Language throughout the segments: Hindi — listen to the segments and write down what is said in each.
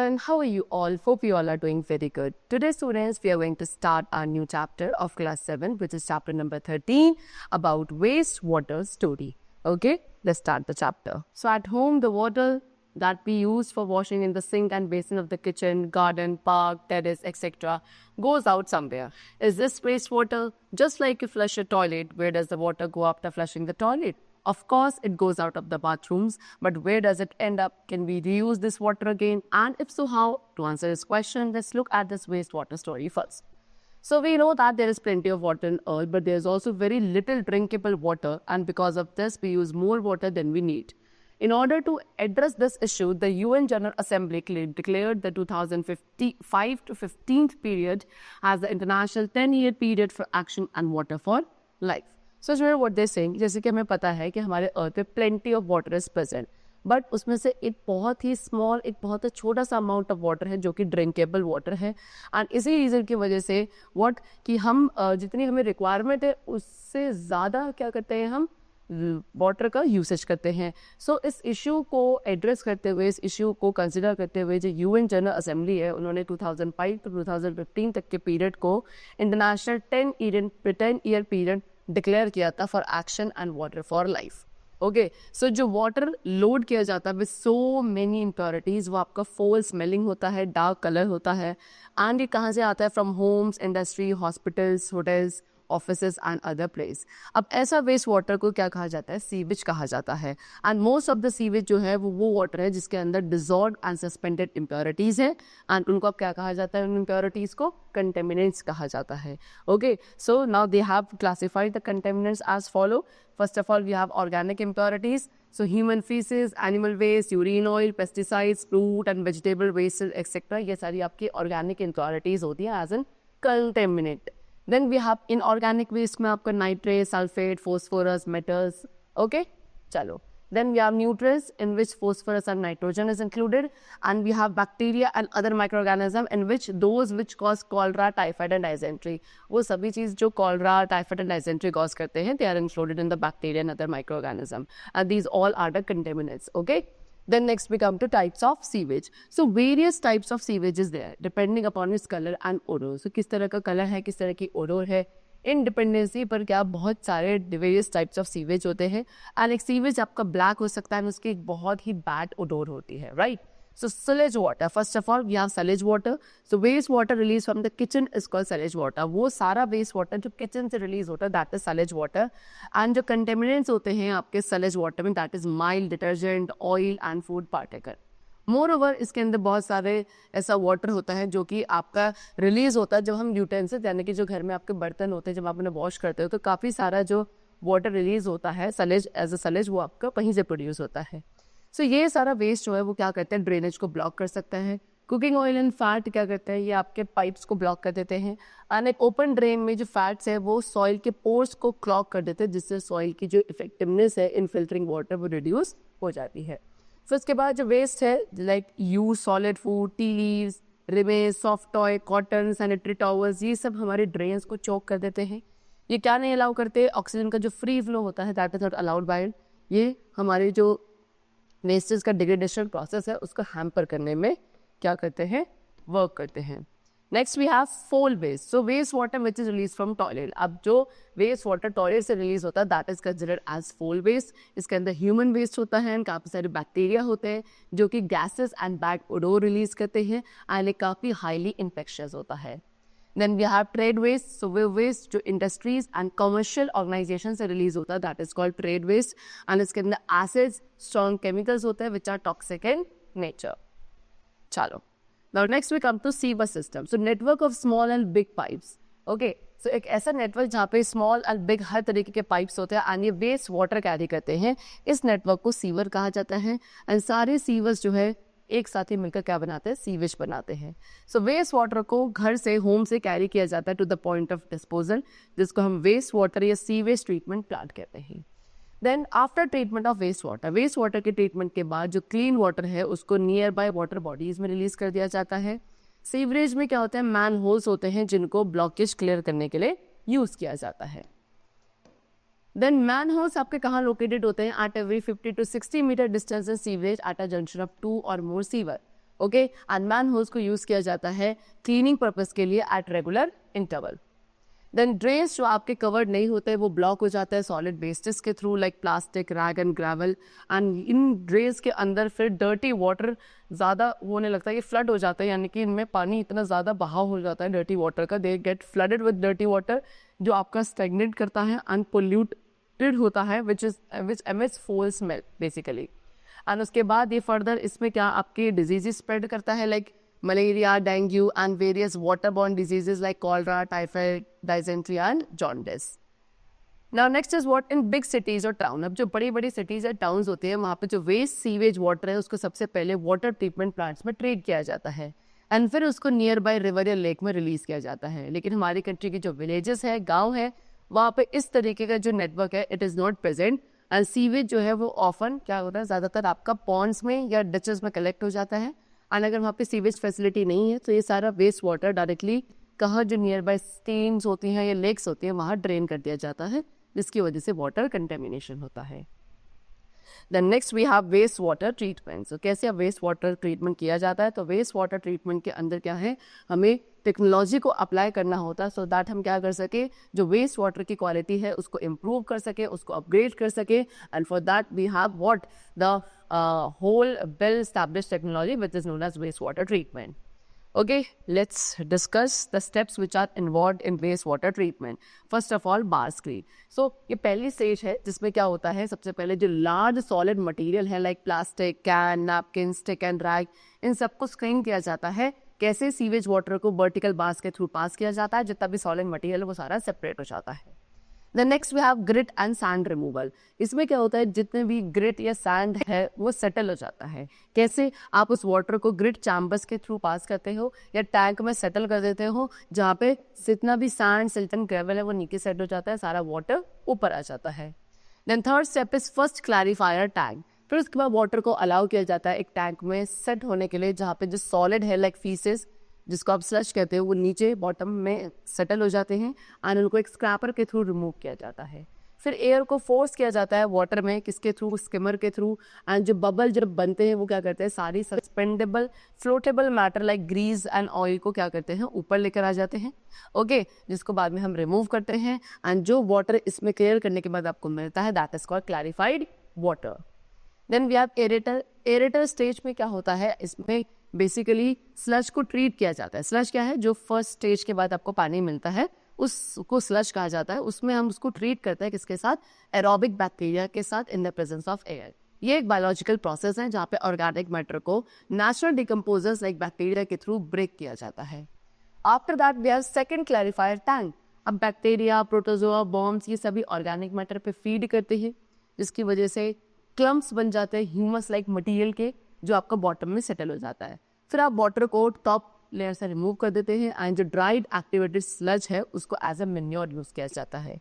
everyone, how are you all? Hope you all are doing very good. Today students, we are going to start our new chapter of class 7, which is chapter number 13 about wastewater story. Okay, let's start the chapter. So at home, the water that we use for washing in the sink and basin of the kitchen, garden, park, terrace, etc. goes out somewhere. Is this wastewater? Just like you flush a toilet, where does the water go after flushing the toilet? Of course, it goes out of the bathrooms, but where does it end up? Can we reuse this water again? And if so, how? To answer this question, let's look at this wastewater story first. So we know that there is plenty of water on earth, but there is also very little drinkable water, and because of this, we use more water than we need. In order to address this issue, the UN General Assembly declared the 2005 to 15th period as the international 10-year period for action and water for life. So what they're saying, जैसे कि हमें पता है कि हमारे अर्थ पे plenty of water is present, but उसमें से एक बहुत ही स्मॉल, एक बहुत ही छोटा सा अमाउंट ऑफ वाटर है जो कि ड्रिंकेबल वाटर है. एंड इसी रीज़न की वजह से कि हम जितनी हमें रिक्वायरमेंट है उससे ज़्यादा क्या करते हैं, हम वाटर का यूसेज करते हैं. सो इस इशू को एड्रेस करते हुए, इस इशू को कंसिडर करते हुए जो यूएन जनरल असेंबली है, उन्होंने 2005 to 2015 तक के पीरियड को इंटरनेशनल 10 ईयर पीरियड डिक्लेयर किया था for action and water for life. Okay, so जो वाटर लोड किया जाता है विद सो मेनी इम्प्योरिटीज़, वो आपका फोल स्मेलिंग होता है, डार्क कलर होता है. एंड ये कहाँ से आता है? From homes, industry, hospitals, hotels, offices and other place. अब ऐसा वेस्ट वाटर को क्या कहा जाता है? सीवेज कहा जाता है. And most of the sewage जो है वो वाटर है जिसके अंदर डिजॉल्व एंड सस्पेंडेड इम्प्योरिटीज़ है. एंड उनको अब क्या कहा जाता है? उन इम्प्योरिटीज़ को कंटेमिनेंट्स कहा जाता है. Okay, so now they have classified the contaminants as follow. First of all, we have organic impurities. So human feces, animal waste, urine oil, pesticides, fruit and vegetable waste, etc. ये सारी आपकी organic impurities होती हैं as in contaminant. Then we have inorganic waste में आपका nitrate, sulfate, phosphorus, metals. Okay, चलो. Then we have nutrients in which phosphorus and nitrogen is included, and we have bacteria and other microorganisms in which those which cause cholera, typhoid and dysentery. वो सभी चीज़ जो cholera, typhoid and dysentery cause करते हैं, they are included in the bacteria and other microorganisms, and these all are the contaminants. Okay. Then next we come to types of sewage. So various types of sewage is there depending upon its color and odor. So किस तरह का कलर है, किस तरह की odor है, इंडिपेंडेंसी पर क्या बहुत सारे वेरियस टाइप्स ऑफ सीवेज होते हैं. एंड एक सीवेज आपका ब्लैक हो सकता है और उसकी एक बहुत ही बैड ओडोर होती है, right. So sullage water, first of all we have sullage water. So waste water release from the kitchen is called sullage water. वो सारा वेस्ट वाटर जो किचन से रिलीज होता है that is sullage water. And जो कंटेमिनेंट्स होते हैं आपके सलेज वाटर में that is mild detergent, oil and food particle. Moreover इसके अंदर बहुत सारे ऐसा वाटर होता है जो कि आपका रिलीज होता है जब हम यूटेंसिल यानी कि जो घर में आपके बर्तन होते हैं जब आप उन्हें वॉश करते हो, तो काफ़ी सारा जो वाटर रिलीज होता है सलेज एज अ सलेज वो आपका वहीं से प्रोड्यूस होता है. सो ये सारा वेस्ट जो है वो क्या करते हैं? ड्रेनेज को ब्लॉक कर सकता है. कुकिंग ऑयल एंड फैट क्या करते हैं? ये आपके पाइप्स को ब्लॉक कर देते हैं. एंड एक ओपन ड्रेन में जो फैट्स है वो सॉइल के पोर्स को क्लॉग कर देते हैं जिससे सॉइल की जो इफेक्टिवनेस है इन फिल्टरिंग वाटर वो रिड्यूस हो जाती है. फिर उसके बाद जो वेस्ट है like use solid food, tea leaves, रिमेज, soft toy, cotton, sanitary towels, ये सब हमारे ड्रेन्स को चोक कर देते हैं. ये क्या नहीं अलाउ करते? ऑक्सीजन का जो फ्री फ्लो होता है that is not allowed by. ये हमारे जो वेस्टेज का डिग्रेडेशन प्रोसेस है उसको हैम्पर करने में क्या करते हैं? वर्क करते हैं. Next we have foul waste. So waste water which is release from toilet. अब जो वेस्ट वाटर टॉयलेट से रिलीज होता है that is considered as foul waste. इसके अंदर ह्यूमन वेस्ट होता है एंड काफ़ी सारे बैक्टीरिया होते हैं जो कि gases and bad odour release करते हैं एंड ये काफ़ी हाईली इन्फेक्शियस होता है. Then we have trade waste. So वे वेस्ट जो इंडस्ट्रीज एंड कमर्शियल ऑर्गेनाइजेशन से रिलीज होता है that is called trade waste. And इसके अंदर एसिड्स, स्ट्रॉन्ग केमिकल्स होते हैं which are toxic in nature. चलो, now next we come to sewer system. So network of small and big pipes. Okay, so एक ऐसा नेटवर्क जहाँ पे स्मॉल एंड बिग हर तरीके के पाइप्स होते हैं एंड ये वेस्ट वाटर कैरी करते हैं. इस नेटवर्क को सीवर कहा जाता है. एंड सारे सीवर्स जो है एक साथ ही मिलकर क्या बनाते हैं? सीवेज बनाते हैं. सो वेस्ट वाटर को घर से, होम से कैरी किया जाता है to the point of disposal जिसको हम वेस्ट वाटर या सीवेज ट्रीटमेंट प्लांट कहते हैं. Then after treatment of waste water के ट्रीटमेंट के बाद जो क्लीन वाटर है उसको नियर बाय वाटर बॉडीज में रिलीज कर दिया जाता है. सीवरेज में क्या होता है? मैन होल्स होते हैं जिनको ब्लॉकेज क्लियर करने के लिए यूज किया जाता है. देन मैन होल्स आपके कहाँ लोकेटेड होते हैं? At every 50 to 60 metre distance in sewerage at a junction of 2 or more sewer. Okay, and manholes को यूज किया जाता है क्लीनिंग पर्पस के लिए at regular interval. Then drains जो आपके कवर्ड नहीं होते वो ब्लॉक हो जाता है सॉलिड वेस्टेज के through like plastic, rag and gravel, and in drains के अंदर फिर डर्टी वाटर ज़्यादा होने लगता है, ये फ्लड हो जाता है, यानी कि इनमें पानी इतना ज़्यादा बहाव हो जाता है डर्टी वाटर का, they get flooded with dirty water जो आपका स्टेगनेट करता है, अनपोल्यूटेड होता है, विच एमिट्स फोल स्मेल बेसिकली। एंड उसके बाद ये फर्दर इसमें क्या आपके डिजीजेस स्प्रेड करता है like malaria, dengue and various water borne diseases like cholera, typhoid, dysentery and jaundice. Now next is what in big cities और टाउन। अब जो बड़ी बड़ी सिटीज या टाउन्स होते हैं वहाँ पे जो वेस्ट सीवेज वाटर है उसको सबसे पहले वाटर ट्रीटमेंट प्लांट्स में ट्रीट किया जाता है एंड फिर उसको नियर बाय रिवर या लेक में रिलीज किया जाता है। लेकिन हमारी कंट्री की जो विलेजेस है, गाँव है, वहाँ पे इस तरीके का जो नेटवर्क है it is not present and sewage जो है वो ऑफन क्या होता है ज़्यादातर आपका पॉन्ड्स में या डचेस में कलेक्ट हो जाता है। एंड अगर वहाँ पे सीवेज फैसिलिटी नहीं है तो ये सारा वेस्ट वाटर डायरेक्टली कहाँ जो नियर बाय स्ट्रीम्स होती हैं या लेक्स होती हैं वहाँ ड्रेन कर दिया जाता है, जिसकी वजह से वाटर कंटेमिनेशन होता है। Then next we have waste water treatment. So कैसे अब वेस्ट वाटर ट्रीटमेंट किया जाता है, तो वेस्ट वाटर ट्रीटमेंट के अंदर क्या है, हमें टेक्नोलॉजी को अप्लाई करना होता है सो दैट हम क्या कर सके, जो वेस्ट वाटर की क्वालिटी है उसको इम्प्रूव कर सके, उसको अपग्रेड कर सके। And for that we have what the whole well established technology which is known as wastewater treatment. Okay, let's discuss the steps which are involved in wastewater treatment. First of all, bar screen. So ये पहली स्टेज है जिसमें क्या होता है, सबसे पहले जो लार्ज सॉलिड मटेरियल है like plastic, can, napkin, stick and rag, इन सबको स्क्रीन किया जाता है। कैसे, सीवेज वाटर को वर्टिकल बार्स के थ्रू पास किया जाता है, जितना भी सॉलिड मटेरियल है वो सारा सेपरेट हो जाता है। Then next we have grit and sand removal. इसमें क्या होता है, जितने भी ग्रिट या सैंड है वो सेटल हो जाता है। कैसे, आप उस वाटर को ग्रिट चैम्बर्स के थ्रू पास करते हो या टैंक में सेटल कर देते हो, जहाँ पे जितना भी सैंड, सिल्ट एंड ग्रेवल है वो नीचे सेट हो जाता है, सारा वाटर ऊपर आ जाता है। Then third step is first clarifier tank. फिर उसके बाद वाटर को अलाउ किया जाता है एक टैंक में सेट होने के लिए, जहाँ पे जो सॉलिड है लाइक फीसेस, जिसको आप स्लश कहते हो, वो नीचे बॉटम में सेटल हो जाते हैं एंड उनको एक स्क्रैपर के थ्रू रिमूव किया जाता है। फिर एयर को फोर्स किया जाता है वाटर में, किसके थ्रू, स्किमर के थ्रू। एंड जो बबल जब बनते हैं वो क्या करते हैं, सारी suspendable floatable matter like grease and oil को क्या करते हैं, ऊपर लेकर आ जाते हैं। ओके, जिसको बाद में हम रिमूव करते हैं एंड जो वाटर इसमें क्लियर करने के बाद आपको मिलता है that is called clarified water. Then we have aerator. Aerator stage में क्या होता है, इसमें बेसिकली स्लश को ट्रीट किया जाता है। स्लश क्या है, जो फर्स्ट स्टेज के बाद आपको पानी मिलता है उसको स्लश कहा जाता है। उसमें हम उसको ट्रीट करते हैं किसके साथ, एरोबिक बैक्टीरिया के साथ in the presence of air. ये एक बायोलॉजिकल प्रोसेस है जहाँ पे ऑर्गेनिक मैटर को नेचुरल डिकम्पोजर्स लाइक बैक्टीरिया के थ्रू ब्रेक किया जाता है। After that we have second clarifier tank. अब बैक्टीरिया, प्रोटोजोआ, बॉम्ब्स, ये सभी ऑर्गेनिक मैटर पे फीड करते हैं, जिसकी वजह से क्लम्प्स बन जाते हैं ह्यूमस लाइक मटेरियल के, जो आपका बॉटम में सेटल हो जाता है। फिर आप वाटर को टॉप लेयर से रिमूव कर देते हैं एंड जो ड्राइड एक्टिवेटेड स्लज है उसको एज अ मैन्योर यूज किया जाता है।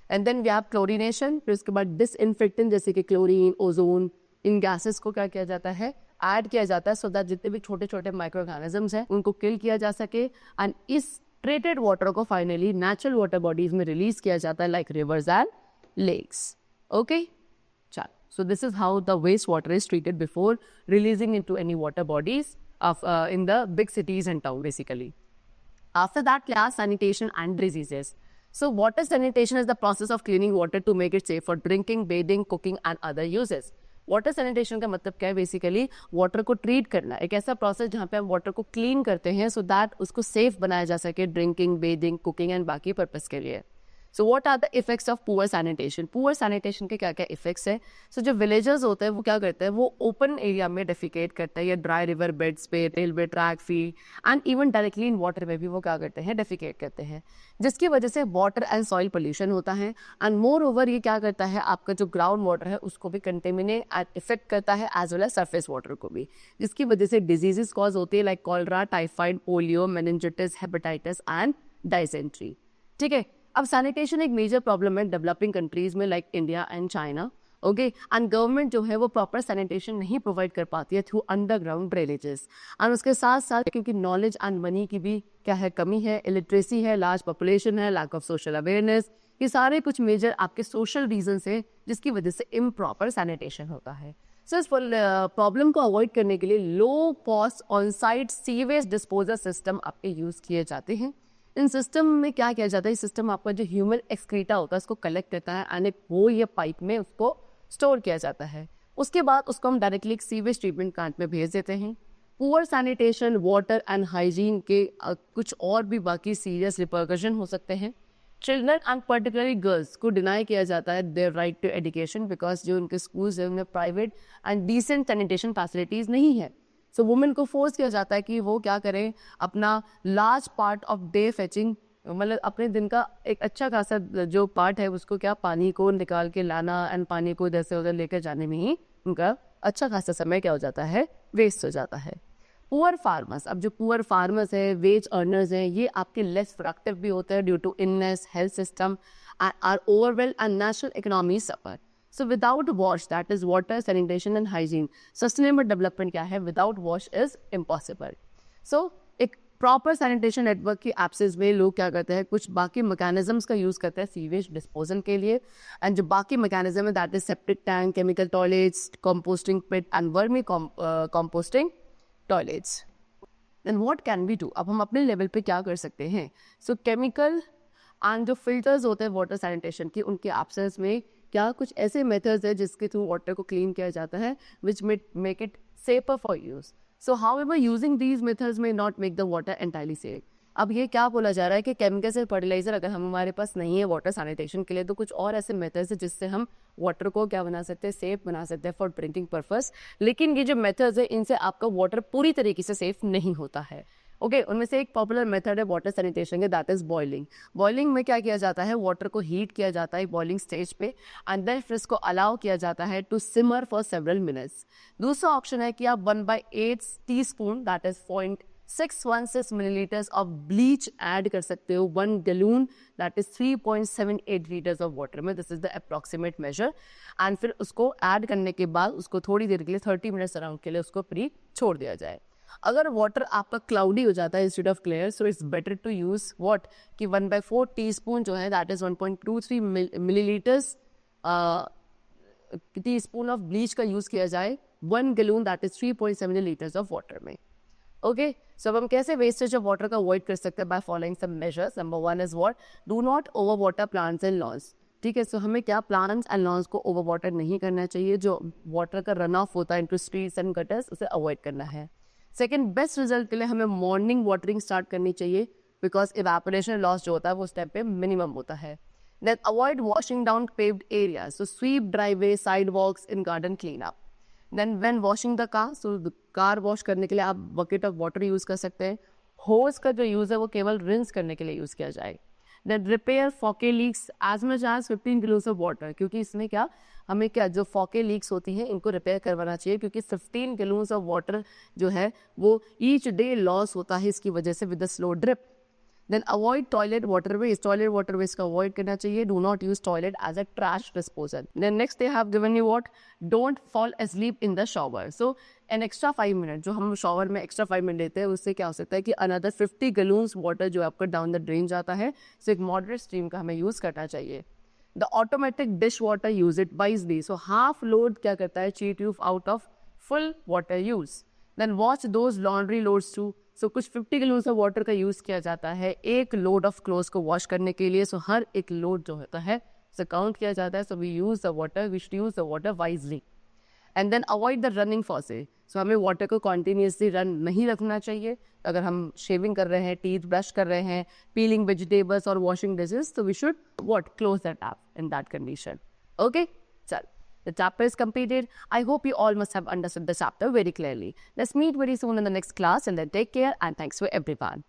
And then we have chlorination. फिर उसके बाद डिसइंफेक्टेंट जैसे कि क्लोरीन, ओजोन, इन गैसेस को क्या किया जाता है, ऐड किया जाता है सो दैट जितने भी छोटे छोटे माइक्रो ऑर्गेनिजम्स हैं उनको किल किया जा सके। एंड इस ट्रीटेड वाटर को फाइनली नेचुरल वाटर बॉडीज में रिलीज किया जाता है like rivers and lakes. Okay, so this is how the wastewater is treated before releasing into any water bodies of in the big cities and town basically. After that, class sanitation and diseases. So water sanitation is the process of cleaning water to make it safe for drinking, bathing, cooking and other uses. Water sanitation का मतलब क्या है, बेसिकली वाटर को ट्रीट करना, एक ऐसा प्रोसेस जहाँ पे हम वाटर को क्लीन करते हैं सो दैट उसको सेफ बनाया जा सके ड्रिंकिंग, बेदिंग, कुकिंग एंड बाकी पर्पस के लिए। So what are the effects of poor sanitation. Poor sanitation के क्या क्या इफेक्ट्स है। सो जो विलेजर्स होते हैं वो क्या करते हैं, वो ओपन एरिया में डेफिकेट करते हैं या ड्राई रिवर बेड्स पे, railway track, field and even directly in water में भी वो क्या करते हैं, डेफिकेट करते हैं, जिसकी वजह से वाटर एंड सॉइल पोल्यूशन होता है। एंड मोर ओवर ये क्या करता है, आपका जो ग्राउंड वाटर है उसको भी कंटेमिनेट एंड इफेक्ट करता है as well as surface water को भी, जिसकी वजह से डिजीजेस कॉज होती है like cholera, typhoid, polio, meningitis, hepatitis and dysentery. ठीक है, अब सैनिटेशन एक मेजर प्रॉब्लम है डेवलपिंग कंट्रीज में like India and China. Okay, and government जो है वो प्रॉपर सैनिटेशन नहीं प्रोवाइड कर पाती है थ्रू अंडरग्राउंड ड्रेनेजेस। एंड उसके साथ साथ क्योंकि नॉलेज एंड मनी की भी क्या है, कमी है, इलिटरेसी है, लार्ज पॉपुलेशन है, लैक ऑफ सोशल अवेयरनेस, ये सारे कुछ मेजर आपके सोशल रीजंस है जिसकी वजह से इम्प्रॉपर सैनिटेशन होता है। सो इस प्रॉब्लम को अवॉइड करने के लिए low cost on site sewage disposal system आपके यूज़ किए जाते हैं। इन सिस्टम में क्या किया जाता है, इस सिस्टम आपका जो ह्यूमन एक्सक्रीटा होता है उसको कलेक्ट करता है एंड एक वो ये पाइप में उसको स्टोर किया जाता है। उसके बाद उसको हम डायरेक्टली एक सीवेज ट्रीटमेंट प्लांट में भेज देते हैं। Poor sanitation, water and hygiene के कुछ और भी बाकी सीरियस रिपरकशन हो सकते हैं। चिल्ड्रन एंड पर्टिकुलरली गर्ल्स को डिनाई किया जाता है their right to education because जो उनके स्कूल्स हैं उनमें private and decent sanitation facilities नहीं है। सो वुमेन को फोर्स किया जाता है कि वो क्या करें, अपना large part of day fetching, मतलब अपने दिन का एक अच्छा खासा जो पार्ट है उसको क्या पानी को निकाल के लाना एंड पानी को इधर से उधर लेकर जाने में ही उनका अच्छा खासा समय क्या हो जाता है, वेस्ट हो जाता है। पुअर फार्मर्स, अब जो पुअर फार्मर्स है, वेज अर्नर्स हैं, ये आपके लेस प्रोडक्टिव भी होते हैं due to illness, health system are overwhelmed and national economy suffer. So without वॉश, that is water, sanitation and hygiene, sustainable development क्या है, विदाउट वॉश इज इम्पॉसिबल। सो एक प्रॉपर सैनिटेशन नेटवर्क की एब्सेंस में लोग क्या करते हैं, कुछ बाकी मैकेनिज्म्स का यूज़ करते हैं सीवेज डिस्पोजल के लिए। एंड जो बाकी मैकेनिज्म है that is septic tank, chemical toilets, composting pit and vermicomposting toilets. Then what can we do, अब हम अपने लेवल पे क्या कर सकते हैं। सो केमिकल एंड जो फिल्टर्स होते हैं वाटर सैनिटेशन की, उनके एब्सेंस में क्या कुछ ऐसे मेथड्स है जिसके थ्रू वाटर को क्लीन किया जाता है which make it safer for use. So however using these methods may not make the water entirely safe. अब ये क्या बोला जा रहा है कि केमिकल्स और फर्टिलाइजर अगर हमारे पास नहीं है वाटर सैनिटेशन के लिए, तो कुछ और ऐसे मेथड्स है जिससे हम वाटर को क्या बना सकते हैं, सेफ बना सकते हैं फॉर ड्रिंकिंग पर्पस। लेकिन ये जो मेथड्स है इनसे आपका वाटर पूरी तरीके से सेफ नहीं होता है। ओके, उनमें से एक पॉपुलर मेथड है वाटर सैनिटेशन के, दैट इज बॉइलिंग। बॉइलिंग में क्या किया जाता है, वाटर को हीट किया जाता है बॉइलिंग स्टेज पे एंड देन फिर इसको अलाउ किया जाता है to simmer for several minutes. दूसरा ऑप्शन है कि आप 1/8 teaspoon, that is 0.616 millilitres of bleach add कर सकते हो 1 gallon, that is 3.78 litres of water में। This is the approximate measure. And फिर उसको ऐड करने के बाद उसको थोड़ी देर के लिए 30 मिनट्स अराउंड के लिए उसको फ्री छोड़ दिया जाए। अगर वाटर आपका क्लाउडी हो जाता है instead of clear, so it's better to use what कि 1/4 टीस्पून जो है that is 1.23 millilitres teaspoon of bleach का यूज किया जाए 1 gallon, that is 3.7 litres of water में। ओके, सो अब हम कैसे वेस्टेज ऑफ वाटर का अवॉइड कर सकते हैं, by following some measures. Number 1 is what, do not overwater plants and lawns. ठीक है, सो हमें क्या प्लांट्स एंड लॉन्स को ओवर वाटर नहीं करना चाहिए। जो वाटर का रन ऑफ होता है इनटू स्ट्रीट्स एंड गटर्स, उसे अवॉइड करना है। सेकेंड, बेस्ट रिजल्ट के लिए हमें मॉर्निंग वाटरिंग स्टार्ट करनी चाहिए बिकॉज इवेपोरेशन लॉस जो होता है वो उस टाइम पे मिनिमम होता है। Then avoid washing down paved areas, so sweep driveway, sidewalks in garden clean up. Then when washing the car, so car wash करने के लिए आप बकेट ऑफ वाटर यूज़ कर सकते हैं। होज का जो यूज़ है वो केवल रिंस करने के लिए यूज़ किया जाए। देन रिपेयर फॉके leaks as much as 15 kilos of water, क्योंकि इसमें क्या हमें क्या जो फॉके लीक्स होती हैं इनको रिपेयर करवाना चाहिए, क्योंकि 15 गैलन्स ऑफ वाटर जो है वो ईच डे लॉस होता है इसकी वजह से with the slow drip. Then avoid toilet water waste, toilet water waste का अवॉइड करना चाहिए। Do not use toilet as a trash disposal. Then next they have given you what, don't fall asleep in the shower. So an extra 5 minute जो हम शॉवर में एक्स्ट्रा 5 मिनट लेते हैं उससे क्या हो सकता है कि अनदर 50 गैलन्स वाटर जो आपका डाउन द ड्रेन जाता है। सो एक मॉडरेट स्ट्रीम का हमें यूज करना चाहिए। The automatic dish water use it wisely, so half load क्या करता है, cheat you out of full water use. Then watch those laundry loads too, so कुछ 50 गैलन्स ऑफ वाटर का यूज किया जाता है एक लोड ऑफ क्लोथ्स को वॉश करने के लिए। सो हर एक लोड जो होता है उसे काउंट किया जाता है। So we use the water, we should use the water wisely. And then avoid the running faucet, so हमें वाटर को कॉन्टीन्यूसली रन नहीं रखना चाहिए। अगर हम शेविंग कर रहे हैं, टीथ ब्रश कर रहे हैं, पीलिंग वेजिटेबल्स और वॉशिंग डिशेस, तो we should what close the tap in that condition. Okay, चल, the chapter is completed. I hope you all must have understood the chapter very clearly. Let's meet very soon in the next class, and then take care and thanks for everyone.